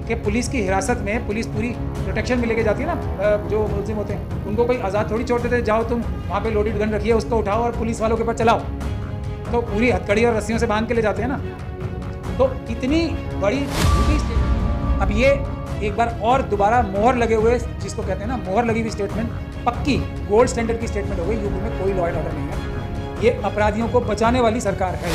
कि पुलिस की हिरासत में पुलिस पूरी प्रोटेक्शन में लेके जाती है ना, जो मुलजिम होते हैं उनको कोई आज़ाद थोड़ी छोड़ देते, जाओ तुम वहाँ पे लोडेड गन रखिए, उसको उठाओ और पुलिस वालों के ऊपर चलाओ, तो पूरी हथकड़ी और रस्सियों से बांध के ले जाते हैं ना। तो इतनी बड़ी झूठी स्टेटमेंट, अब ये एक बार और दोबारा मोहर लगे हुए, जिसको कहते हैं ना मोहर लगी हुई स्टेटमेंट, पक्की गोल्ड स्टैंडर्ड की स्टेटमेंट हो गई। यूपी में कोई लॉ एंड ऑर्डर नहीं है, ये अपराधियों को बचाने वाली सरकार है।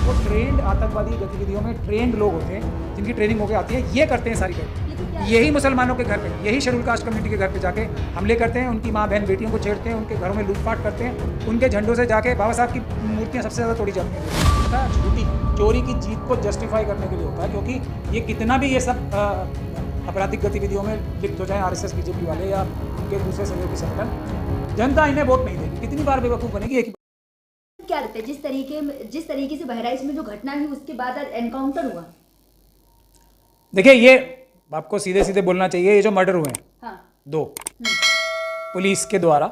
वो ट्रेंड आतंकवादी गतिविधियों में ट्रेंड लोग होते हैं, जिनकी ट्रेनिंग होकर आती है, ये करते हैं सारी घटना। यही मुसलमानों के घर पे, यही शेड्यूल कास्ट कम्युनिटी के घर पे जाके हमले करते हैं, उनकी माँ बहन बेटियों को छेड़ते हैं, उनके घरों में लूटपाट करते हैं, उनके झंडों से जाके बाबा साहब की मूर्तियाँ सबसे ज़्यादा तोड़ी जाती हैं। झूठी चोरी की जीत को जस्टिफाई करने के लिए होता है, क्योंकि ये कितना भी ये सब आपराधिक गतिविधियों में लिप्त हो जाए आरएसएस बीजेपी वाले या उनके दूसरे सहयोगी संगठन, जनता इन्हें वोट नहीं देगी। कितनी बार बेवकूफ़ बनेगी। एक क्या लगता है जिस तरीके से बहराइच में जो घटना हुई उसके बाद एनकाउंटर हुआ? देखिए, ये आपको सीधे सीधे बोलना चाहिए, ये जो मर्डर हुए हैं, हाँ। 2 पुलिस के द्वारा,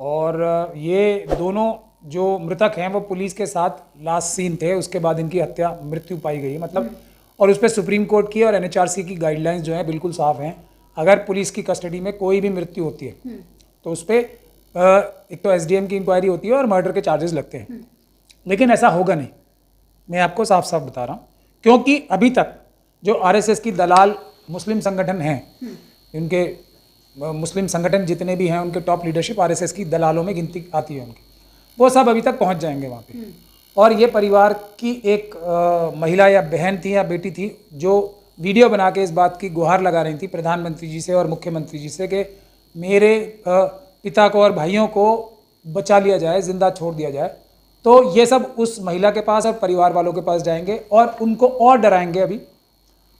और ये दोनों जो मृतक हैं वो पुलिस के साथ लास्ट सीन थे, उसके बाद इनकी हत्या मृत्यु पाई गई, मतलब, और उस पर सुप्रीम कोर्ट की और एनएचआरसी की गाइडलाइंस जो हैं बिल्कुल साफ हैं। अगर पुलिस की कस्टडी में कोई भी मृत्यु होती है तो उस पर एक तो एसडीएम की इंक्वायरी होती है और मर्डर के चार्जेस लगते हैं। लेकिन ऐसा होगा नहीं, मैं आपको साफ साफ बता रहा हूँ, क्योंकि अभी तक जो आरएसएस की दलाल मुस्लिम संगठन हैं, उनके मुस्लिम संगठन जितने भी हैं उनके टॉप लीडरशिप आरएसएस की दलालों में गिनती आती है उनकी, वो सब अभी तक पहुँच जाएंगे वहाँ पे। और ये परिवार की एक महिला या बहन थी या बेटी थी जो वीडियो बना के इस बात की गुहार लगा रही थी प्रधानमंत्री जी से और मुख्यमंत्री जी से कि मेरे पिता को और भाइयों को बचा लिया जाए, जिंदा छोड़ दिया जाए। तो ये सब उस महिला के पास और परिवार वालों के पास जाएंगे और उनको और डराएंगे अभी,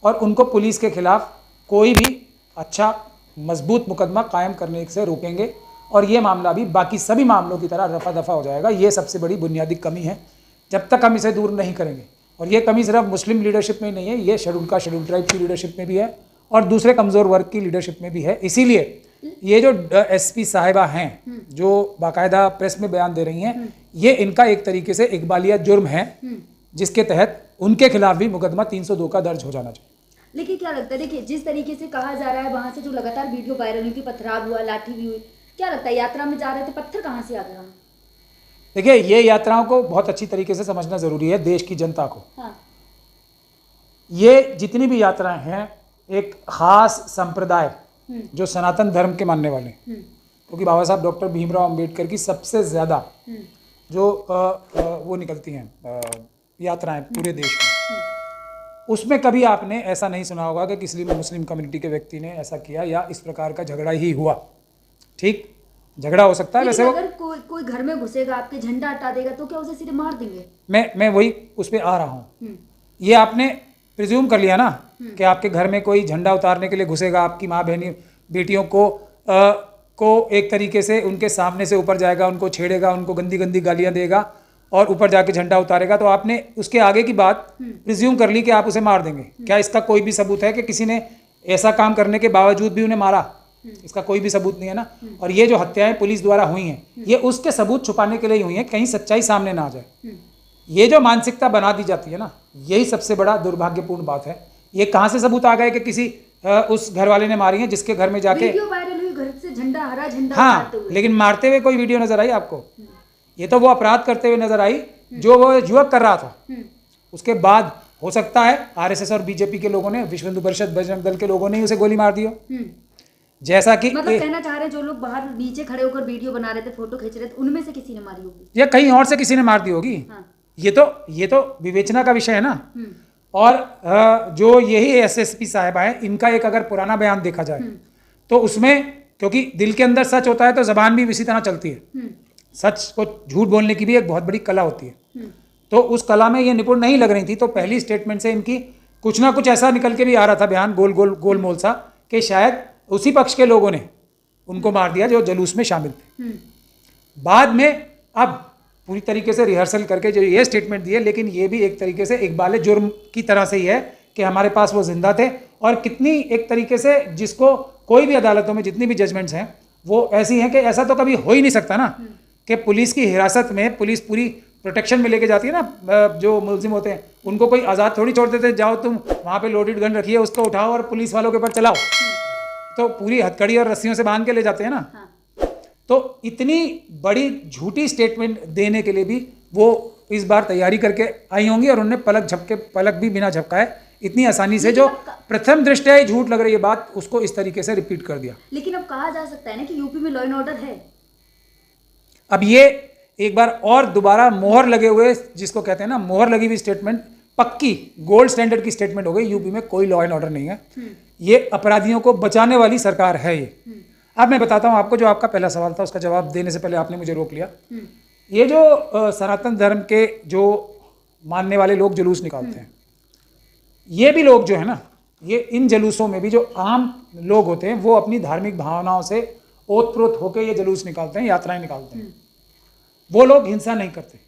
और उनको पुलिस के खिलाफ कोई भी अच्छा मजबूत मुकदमा कायम करने से रोकेंगे, और ये मामला भी बाकी सभी मामलों की तरह रफा दफा हो जाएगा। ये सबसे बड़ी बुनियादी कमी है, जब तक हम इसे दूर नहीं करेंगे। और ये कमी सिर्फ मुस्लिम लीडरशिप में ही नहीं है, ये शेड्यूल ट्राइब की लीडरशिप में भी है और दूसरे कमज़ोर वर्ग की लीडरशिप में भी है। इसीलिए ये जो एसपी साहिबा हैं जो बाकायदा प्रेस में बयान दे रही हैं, ये इनका एक तरीके से इकबालिया जुर्म है, जिसके तहत उनके खिलाफ भी मुकदमा 302 का दर्ज हो जाना चाहिए। लेकिन क्या लगता है, देखिए जिस तरीके से कहा जा रहा है वहाँ से जो लगातार वीडियो वायरल हुई थी, पथराव हुआ, लाठी भी हुई, क्या लगता है यात्रा में जा रहे थे, पत्थर कहाँ से आ गया? देखिए, ये यात्राओं को बहुत अच्छी तरीके से समझना जरूरी है देश की जनता को। हाँ। ये जितनी भी यात्राएं हैं एक खास संप्रदाय जो सनातन धर्म के मानने वाले, क्योंकि बाबा साहब डॉक्टर भीमराव अंबेडकर की सबसे ज़्यादा जो वो निकलती हैं यात्राएं पूरे देश में, उसमें कभी आपने ऐसा नहीं सुना होगा कि किसी मुस्लिम कम्युनिटी के व्यक्ति ने ऐसा किया या इस प्रकार का झगड़ा ही हुआ। ठीक, झगड़ा हो सकता है, वैसे अगर कोई घर में घुसेगा, आपके झंडा हटा देगा, तो क्या उसे सीधे मार देंगे? मैं वही उस पर आ रहा हूँ। ये आपने प्रिज्यूम कर लिया ना कि आपके घर में कोई झंडा उतारने के लिए घुसेगा, आपकी माँ बहनी बेटियों को एक तरीके से उनके सामने से ऊपर जाएगा, उनको छेड़ेगा, उनको गंदी गंदी गालियाँ देगा और ऊपर जाके झंडा उतारेगा, तो आपने उसके आगे की बात प्रिज्यूम कर ली कि आप उसे मार देंगे। क्या इसका कोई भी सबूत है कि किसी ने ऐसा काम करने के बावजूद भी उन्हें मारा? इसका कोई भी सबूत नहीं है ना। और ये जो हत्याएं पुलिस द्वारा हुई हैं, ये उसके सबूत छुपाने के लिए हुई हैं, कहीं सच्चाई सामने ना आ जाए। ये जो मानसिकता बना दी जाती है ना, यही सबसे बड़ा दुर्भाग्यपूर्ण बात है। ये कहाँ से सबूत आ गए कि किसी उस घर वाले ने मारी है जिसके घर में जाके वीडियो वायरल हुई, घर से झंडा, हरा झंडा, हाँ, लेकिन मारते हुए कोई वीडियो नजर आई आपको? ये तो वो अपराध करते हुए नजर आई जो वो युवक कर रहा था। उसके बाद हो सकता है आरएसएस और बीजेपी के लोगों ने, विश्व हिंदू परिषद, बजरंग दल के लोगों ने उसे गोली मार दी हो। जैसा कि मतलब कहना चाह रहे हैं जो लोग बाहर नीचे खड़े होकर वीडियो बना रहे थे, फोटो खींच रहे थे, उनमें से किसी ने मारी होगी या कहीं और से किसी ने मार दी होगी। हाँ। ये तो विवेचना का विषय है ना। और जो यही एसएसपी साहिबा है, इनका एक अगर पुराना बयान देखा जाए तो उसमें, क्योंकि दिल के अंदर सच होता है तो जबान भी इसी तरह चलती है। सच को झूठ बोलने की भी एक बहुत बड़ी कला होती है। तो उस कला में ये निपुण नहीं लग रही थी, तो पहली स्टेटमेंट से इनकी कुछ ना कुछ ऐसा निकल के भी आ रहा था बयान, गोलमोल सा, कि शायद उसी पक्ष के लोगों ने उनको मार दिया जो जुलूस में शामिल थे। बाद में अब पूरी तरीके से रिहर्सल करके जो ये स्टेटमेंट दिए, लेकिन ये भी एक तरीके से इकबाल जुर्म की तरह से ही है कि हमारे पास वो जिंदा थे। और कितनी एक तरीके से जिसको कोई भी अदालतों में जितनी भी जजमेंट्स हैं वो ऐसी हैं कि ऐसा तो कभी हो ही नहीं सकता ना कि पुलिस की हिरासत में पुलिस पूरी प्रोटेक्शन में लेके जाती है ना, जो मुलजिम होते हैं उनको कोई आज़ाद थोड़ी छोड़ देते, जाओ तुम वहाँ पे लोडेड गन रखिए, उसको उठाओ और पुलिस वालों के ऊपर चलाओ, तो पूरी हथकड़ी और रस्सियों से बांध के ले जाते हैं ना। तो इतनी बड़ी झूठी स्टेटमेंट देने के लिए भी वो इस बार तैयारी करके आई होंगी और उन्होंने पलक भी बिना झपकाए इतनी आसानी से, जो प्रथम दृष्टया ही झूठ लग रही है बात, उसको इस तरीके से रिपीट कर दिया। लेकिन अब कहा जा सकता है ना कि यूपी में लॉ एंड ऑर्डर है। अब ये एक बार और दोबारा मोहर लगे हुए, जिसको कहते हैं ना मोहर लगी हुई स्टेटमेंट, पक्की गोल्ड स्टैंडर्ड की स्टेटमेंट हो गई, यूपी में कोई लॉ एंड ऑर्डर नहीं है, ये अपराधियों को बचाने वाली सरकार है ये। अब मैं बताता हूँ आपको, जो आपका पहला सवाल था उसका जवाब देने से पहले आपने मुझे रोक लिया। ये जो सनातन धर्म के जो मानने वाले लोग जुलूस निकालते हैं, ये भी लोग जो है ना, ये इन जुलूसों में भी जो आम लोग होते हैं वो अपनी धार्मिक भावनाओं से ओतप्रोत होकर ये जुलूस निकालते हैं, यात्राएं निकालते हैं। वो लोग हिंसा नहीं करते।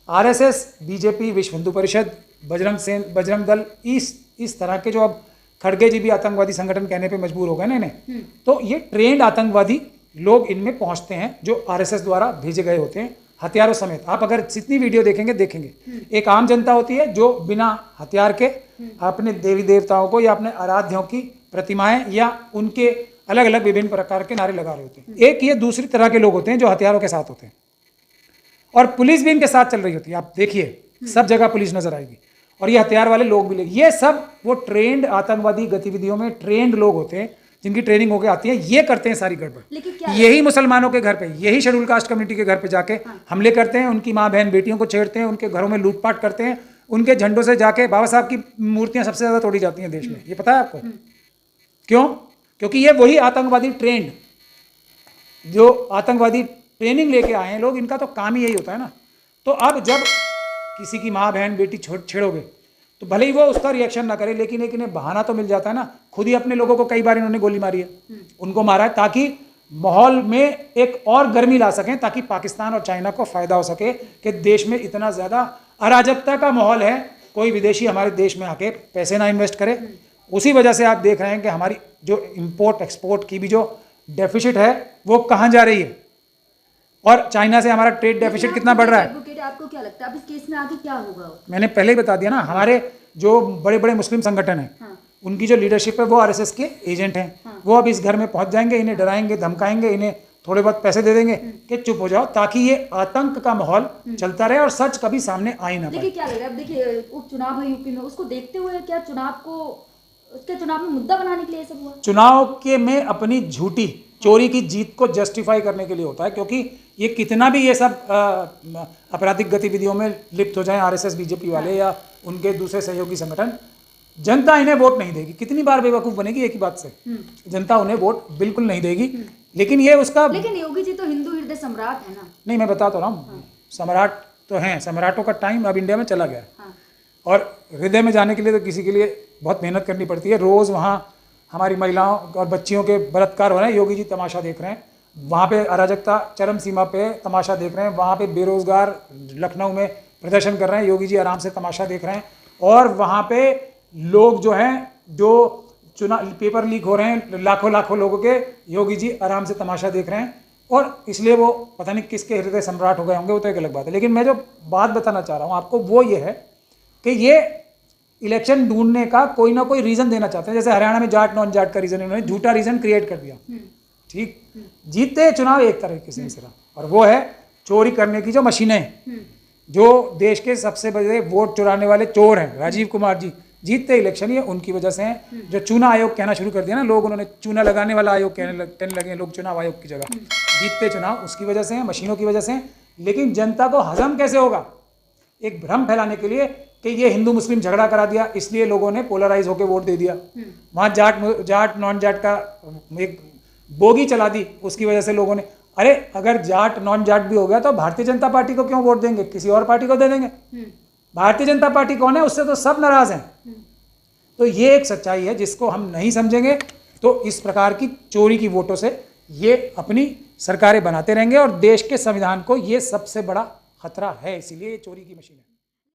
आरएसएस, बीजेपी, विश्व हिंदू परिषद, बजरंग दल, इस तरह के जो अब खड़गे जी भी आतंकवादी संगठन कहने पे मजबूर हो गए ना इन्हें, तो ये ट्रेंड आतंकवादी लोग इनमें पहुंचते हैं जो आरएसएस द्वारा भेजे गए होते हैं, हथियारों समेत। आप अगर जितनी वीडियो देखेंगे एक आम जनता होती है जो बिना हथियार के अपने देवी देवताओं को या अपने आराध्यों की प्रतिमाएं या उनके अलग अलग विभिन्न प्रकार के नारे लगा रहे होते हैं। एक ये दूसरी तरह के लोग होते हैं जो हथियारों के साथ होते हैं, और पुलिस भी इनके साथ चल रही होती है। आप देखिए सब जगह पुलिस नजर आएगी, और ये हथियार वाले लोग भी, ये सब वो ट्रेंड आतंकवादी गतिविधियों में ट्रेंड लोग होते हैं जिनकी ट्रेनिंग होकर आती है, ये करते हैं सारी गड़बड़। यही मुसलमानों के घर पे, यही शेड्यूल कास्ट कम्युनिटी के घर पे जाके हमले करते हैं, उनकी माँ बहन बेटियों को छेड़ते हैं, उनके घरों में लूटपाट करते हैं, उनके झंडों से जाके बाबा साहब की मूर्तियां सबसे ज्यादा तोड़ी जाती हैं देश में। ये पता है आपको क्यों? क्योंकि ये वही आतंकवादी ट्रेंड, जो आतंकवादी ट्रेनिंग लेके आए हैं लोग, इनका तो काम ही यही होता है ना। तो अब जब किसी की माँ बहन बेटी छेड़ोगे तो भले ही वो उसका रिएक्शन ना करे, लेकिन एक इन्हें बहाना तो मिल जाता है ना। खुद ही अपने लोगों को कई बार इन्होंने गोली मारी है, उनको मारा है, ताकि माहौल में एक और गर्मी ला सकें, ताकि पाकिस्तान और चाइना को फायदा हो सके कि देश में इतना ज्यादा अराजकता का माहौल है, कोई विदेशी हमारे देश में आके पैसे ना इन्वेस्ट करे। उसी वजह से आप देख रहे हैं कि हमारी जो इंपोर्ट एक्सपोर्ट की भी जो डेफिसिट है वो कहाँ जा रही है, और चाइना से हमारा ट्रेड डेफिसिट कितना बढ़ रहा है। आपको क्या लगता है अब इस केस में आगे क्या होगा? मैंने पहले ही बता दिया ना, हमारे जो बड़े बड़े मुस्लिम संगठन हैं, उनकी जो लीडरशिप है वो आरएसएस के एजेंट हैं। वो अब इस घर में पहुंच जाएंगे, इन्हें डराएंगे, धमकाएंगे, इन्हें थोड़े बहुत पैसे दे देंगे कि चुप हो जाओ, ताकि ये आतंक का माहौल चलता रहे और सच कभी सामने आ ही ना पाए। देखिए क्या लग रहा है, अब देखिए उपचुनाव है यूपी में, उसको देखते हुए क्या चुनाव में मुद्दा बनाने के लिए सब हुआ? चुनाव के में अपनी झूठी चोरी की जीत को जस्टिफाई करने के लिए होता है, क्योंकि ये कितना भी ये सब आपराधिक गतिविधियों में लिप्त हो जाएं आरएसएस बीजेपी वाले या उनके दूसरे सहयोगी संगठन, जनता इन्हें वोट नहीं देगी। कितनी बार बेवकूफ बनेगी एक ही बात से, जनता उन्हें वोट बिल्कुल नहीं देगी। लेकिन ये उसका, लेकिन योगी जी तो हिंदू हृदय सम्राट है ना। नहीं, मैं बता तो रहा हूँ, सम्राट तो हैं, सम्राटों का टाइम अब इंडिया में चला गया है। और हृदय में जाने के लिए तो किसी के लिए बहुत मेहनत करनी पड़ती है। रोज वहाँ हमारी महिलाओं और बच्चियों के बलात्कार हो रहे हैं, योगी जी तमाशा देख रहे हैं। वहाँ पे अराजकता चरम सीमा पे तमाशा देख रहे हैं। वहाँ पे बेरोजगार लखनऊ में प्रदर्शन कर रहे हैं, योगी जी आराम से तमाशा देख रहे हैं। और वहाँ पे लोग जो हैं, जो पेपर लीक हो रहे हैं लाखों लोगों के, योगी जी आराम से तमाशा देख रहे हैं। और इसलिए वो पता नहीं किसके हृदय सम्राट हो गए होंगे, वो तो एक अलग बात है। लेकिन मैं जो बात बताना चाह रहा हूँ आपको वो ये है कि ये इलेक्शन ढूंढने का कोई ना कोई रीजन देना चाहते हैं। जैसे हरियाणा में जाट नॉन जाट का रीजन इन्होंने झूठा रीजन क्रिएट कर दिया। ठीक, जीतते चुनाव एक तरीके से सिर्फ, और वो है चोरी करने की जो मशीनें, जो देश के सबसे बड़े वोट चुराने वाले चोर हैं राजीव कुमार जी, जीतते इलेक्शन ये उनकी वजह से हैं। जो चुनाव आयोग कहना शुरू कर दिया ना लोग, उन्होंने चूना लगाने वाला आयोग कहने लगे लोग चुनाव आयोग की जगह। जीतते चुनाव उसकी वजह से हैं, मशीनों की वजह से हैं। लेकिन जनता को हजम कैसे होगा? एक भ्रम फैलाने के लिए कि ये हिंदू मुस्लिम झगड़ा करा दिया, इसलिए लोगों ने पोलराइज होकर वोट दे दिया। वहाँ जाट नॉन जाट का एक बोगी चला दी, उसकी वजह से लोगों ने, अरे अगर जाट नॉन जाट भी हो गया तो भारतीय जनता पार्टी को क्यों वोट देंगे, किसी और पार्टी को दे देंगे। भारतीय जनता पार्टी कौन है? उससे तो सब नाराज हैं। तो ये एक सच्चाई है जिसको हम नहीं समझेंगे तो इस प्रकार की चोरी की वोटों से ये अपनी सरकारें बनाते रहेंगे, और देश के संविधान को ये सबसे बड़ा खतरा है। इसीलिए ये चोरी की मशीन है।